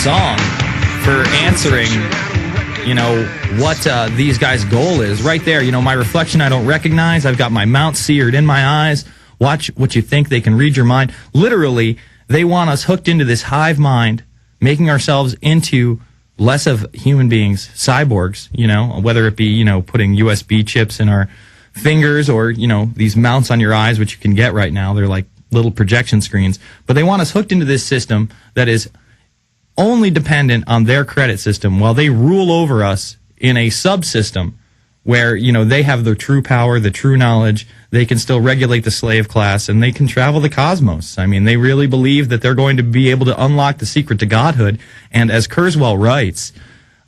song for answering, what these guys' goal is. Right there, my reflection I don't recognize. I've got my mount seared in my eyes. Watch what you think. They can read your mind. Literally, they want us hooked into this hive mind, making ourselves into less of human beings, cyborgs, whether it be, putting USB chips in our fingers or, these mounts on your eyes, which you can get right now. They're like little projection screens. But they want us hooked into this system that is only dependent on their credit system while they rule over us in a subsystem where, they have the true power, the true knowledge. They can still regulate the slave class, and they can travel the cosmos. I mean, they really believe that they're going to be able to unlock the secret to godhood. And as Kurzweil writes,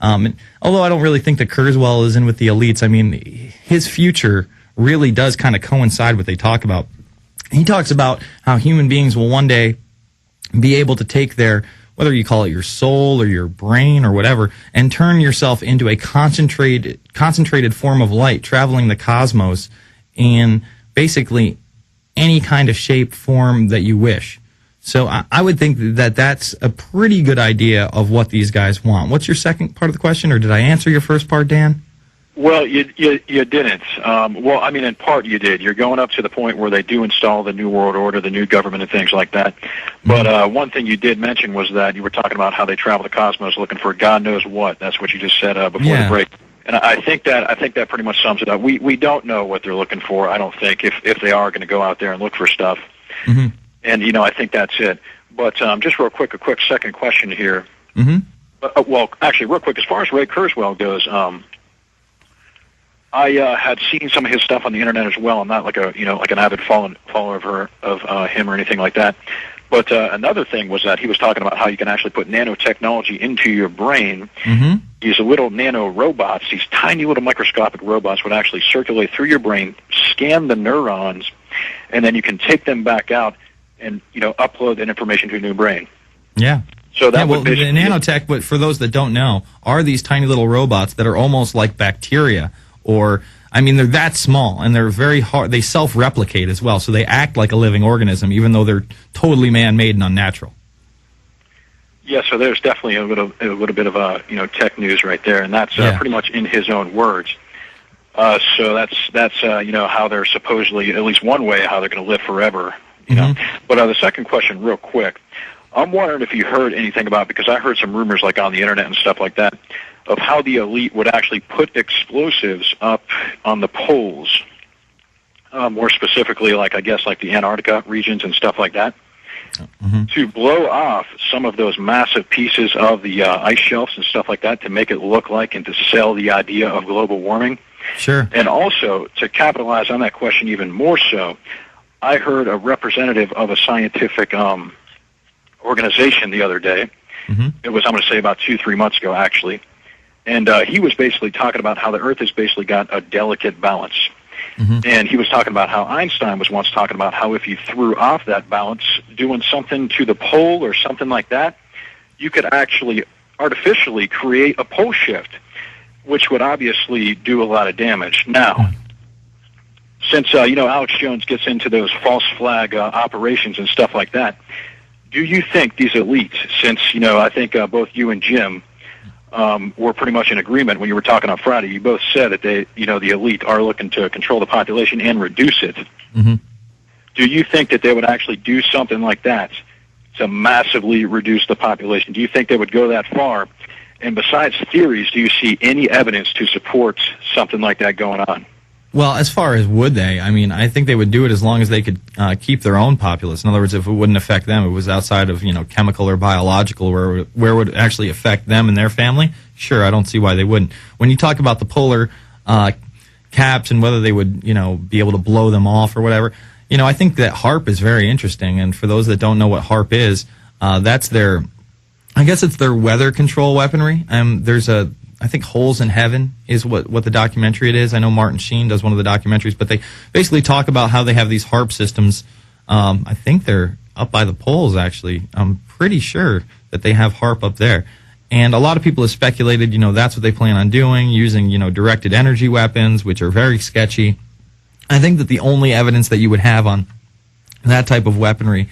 although I don't really think that Kurzweil is in with the elites, I mean, his future really does kind of coincide what they talk about. He talks about how human beings will one day be able to take their, whether you call it your soul or your brain or whatever, and turn yourself into a concentrated form of light, traveling the cosmos in basically any kind of shape, form that you wish. So I would think that that's a pretty good idea of what these guys want. What's your second part of the question, or did I answer your first part, Dan? Well, you didn't. Well, I mean, in part you did. You're going up to the point where they do install the New World Order, the new government, and things like that. But one thing you did mention was that you were talking about how they travel the cosmos looking for God knows what. That's what you just said before the break. And I think that pretty much sums it up. We don't know what they're looking for, I don't think, if they are going to go out there and look for stuff. Mm-hmm. And, I think that's it. But just real quick, a quick second question here. Mm-hmm. Well, actually, real quick, as far as Ray Kurzweil goes, I had seen some of his stuff on the internet as well. I'm not like an avid follower of him or anything like that. But another thing was that he was talking about how you can actually put nanotechnology into your brain. Mm-hmm. These little nano robots, these tiny little microscopic robots would actually circulate through your brain, scan the neurons, and then you can take them back out and, upload that information to your new brain. Yeah. So that the nanotech, but for those that don't know, are these tiny little robots that are almost like bacteria, or, I mean, they're that small, and they're very hard. They self-replicate as well, so they act like a living organism, even though they're totally man-made and unnatural. Yeah, so there's definitely a little bit of tech news right there, and that's pretty much in his own words. So that's how they're supposedly, at least one way, how they're going to live forever. Know. But the second question, real quick, I'm wondering if you heard anything about, because I heard some rumors like on the internet and stuff like that, of how the elite would actually put explosives up on the poles, more specifically, like the Antarctica regions and stuff like that, to blow off some of those massive pieces of the ice shelves and stuff like that, to make it look like and to sell the idea of global warming. Sure. And also, to capitalize on that question even more so, I heard a representative of a scientific organization the other day. It was, I'm going to say, about 2-3 months ago, actually. And he was basically talking about how the Earth has basically got a delicate balance. And he was talking about how Einstein was once talking about how if you threw off that balance, doing something to the pole or something like that, you could actually artificially create a pole shift, which would obviously do a lot of damage. Now, since, Alex Jones gets into those false flag operations and stuff like that, do you think these elites, since, I think both you and Jim were pretty much in agreement when you were talking on Friday, you both said that they, the elite are looking to control the population and reduce it. Do you think that they would actually do something like that to massively reduce the population? Do you think they would go that far? And besides theories, do you see any evidence to support something like that going on? Well, as far as would they, I mean, I think they would do it as long as they could keep their own populace. In other words, if it wouldn't affect them, it was outside of, chemical or biological, where it would actually affect them and their family, sure, I don't see why they wouldn't. When you talk about the polar caps and whether they would, be able to blow them off or whatever, I think that HARP is very interesting. And for those that don't know what HARP is, that's their, I guess it's their weather control weaponry. There's I think Holes in Heaven is what the documentary it is. I know Martin Sheen does one of the documentaries, but they basically talk about how they have these HARP systems. I think they're up by the poles, actually. I'm pretty sure that they have HARP up there. And a lot of people have speculated, that's what they plan on doing, using, directed energy weapons, which are very sketchy. I think that the only evidence that you would have on that type of weaponry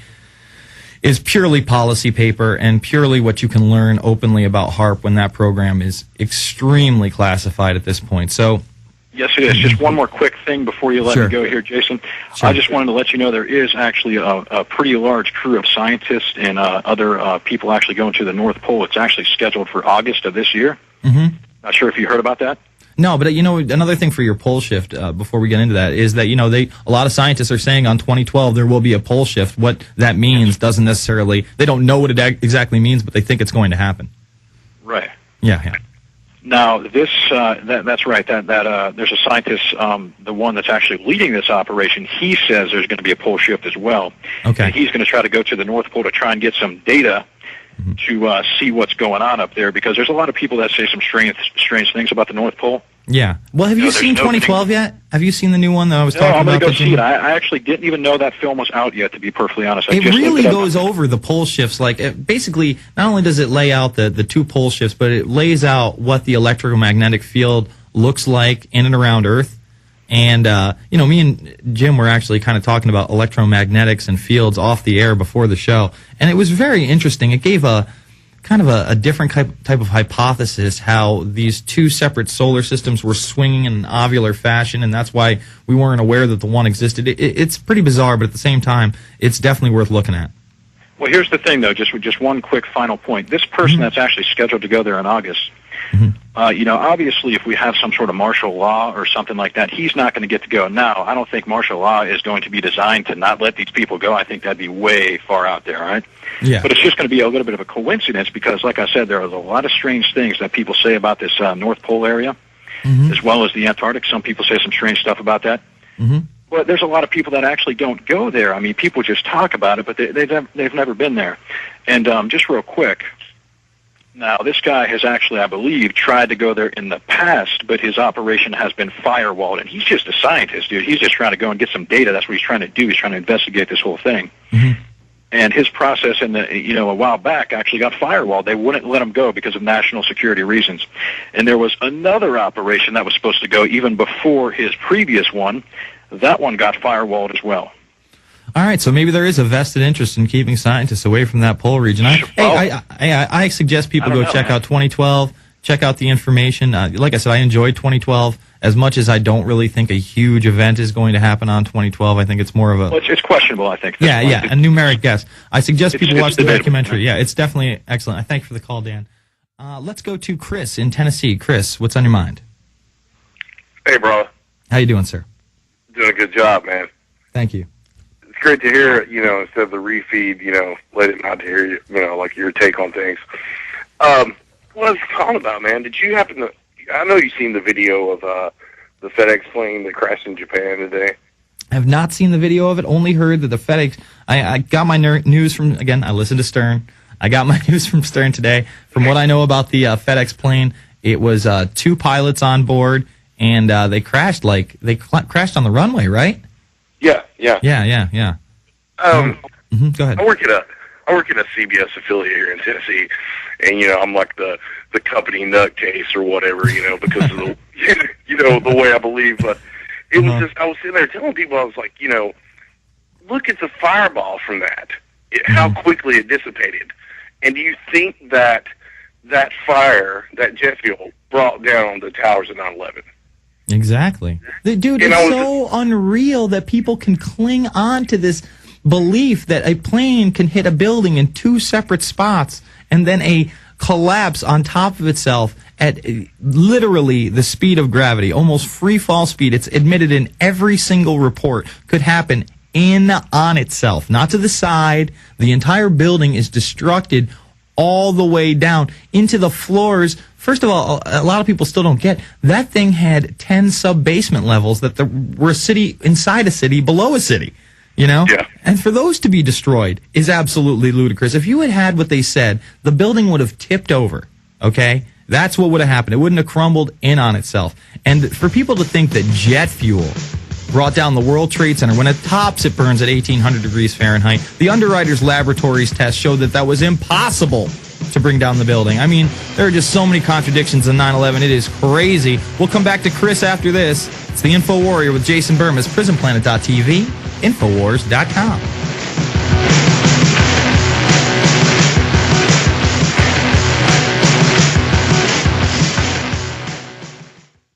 is purely policy paper and purely what you can learn openly about HAARP when that program is extremely classified at this point. So, yes, it is. Just one more quick thing before you let me go here, Jason. Sure. I just wanted to let you know there is actually a pretty large crew of scientists and other people actually going to the North Pole. It's actually scheduled for August of this year. Mm-hmm. Not sure if you heard about that. No, but another thing for your pole shift before we get into that is that a lot of scientists are saying on 2012 there will be a pole shift. What that means doesn't necessarily, they don't know what it exactly means, but they think it's going to happen. Right. Yeah. Now this that's right. That there's a scientist, the one that's actually leading this operation. He says there's going to be a pole shift as well. Okay. And he's going to try to go to the North Pole to try and get some data. To see what's going on up there, because there's a lot of people that say some strange things about the North Pole. Yeah. Well, have you seen 2012 yet? Have you seen the new one that I was talking about? No, I'm going to go see it. I actually didn't even know that film was out yet, to be perfectly honest. It really goes over the pole shifts. Basically, not only does it lay out the two pole shifts, but it lays out what the electromagnetic field looks like in and around Earth. And, me and Jim were actually kind of talking about electromagnetics and fields off the air before the show. And it was very interesting. It gave a kind of a different type of hypothesis how these two separate solar systems were swinging in an ovular fashion, and that's why we weren't aware that the one existed. It's pretty bizarre, but at the same time, it's definitely worth looking at. Well, here's the thing, though, just one quick final point. This person that's actually scheduled to go there in August, obviously if we have some sort of martial law or something like that, he's not going to get to go. Now, I don't think martial law is going to be designed to not let these people go. I think that'd be way far out there, right? Yeah. But it's just going to be a little bit of a coincidence because, like I said, there are a lot of strange things that people say about this North Pole area, as well as the Antarctic. Some people say some strange stuff about that. But there's a lot of people that actually don't go there. I mean, people just talk about it, but they've never been there. And just real quick, now this guy has actually, I believe, tried to go there in the past, but his operation has been firewalled. And he's just a scientist, dude. He's just trying to go and get some data. That's what he's trying to do. He's trying to investigate this whole thing. And his process a while back actually got firewalled. They wouldn't let him go because of national security reasons. And there was another operation that was supposed to go even before his previous one. That one got firewalled as well. All right, so maybe there is a vested interest in keeping scientists away from that pole region. I suggest people go check out 2012, check out the information. Like I said, I enjoyed 2012 as much as I don't really think a huge event is going to happen on 2012. I think it's more of a... Well, it's questionable, I think. Yeah, a numeric guess. I suggest people watch the documentary. Yeah, it's definitely excellent. I thank you for the call, Dan. Let's go to Chris in Tennessee. Chris, what's on your mind? Hey, bro. How you doing, sir? Doing a good job, man. Thank you. It's great to hear, instead of the refeed, let it not to hear, like your take on things. What I was calling about, man, did you happen to, I know you've seen the video of the FedEx plane that crashed in Japan today. I have not seen the video of it, only heard that the FedEx, I got my news from, again, I listened to Stern. I got my news from Stern today. From what I know about the FedEx plane, it was two pilots on board, and they crashed crashed on the runway, right? Yeah. Yeah. Go ahead. I work at a CBS affiliate here in Tennessee, and I'm like the company nutcase or whatever, because of the the way I believe. But it was just, I was sitting there telling people, I was like, look at the fireball from that, how quickly it dissipated, and do you think that fire, that jet fuel, brought down the towers of 9/11? Exactly. Dude, it's so unreal that people can cling on to this belief that a plane can hit a building in two separate spots and then a collapse on top of itself at literally the speed of gravity, almost free fall speed. It's admitted in every single report could happen on itself, not to the side. The entire building is destructed all the way down into the floors. First of all, a lot of people still don't get that thing had 10 sub-basement levels that were a city inside a city below a city, Yeah. And for those to be destroyed is absolutely ludicrous. If you had what they said, the building would have tipped over, okay? That's what would have happened. It wouldn't have crumbled in on itself. And for people to think that jet fuel brought down the World Trade Center, when it tops, it burns at 1,800 degrees Fahrenheit. The Underwriters Laboratories test showed that was impossible to bring down the building. I mean, there are just so many contradictions in 9/11. It is crazy. We'll come back to Chris after this. It's the InfoWarrior with Jason Bermas, PrisonPlanet.tv, Infowars.com.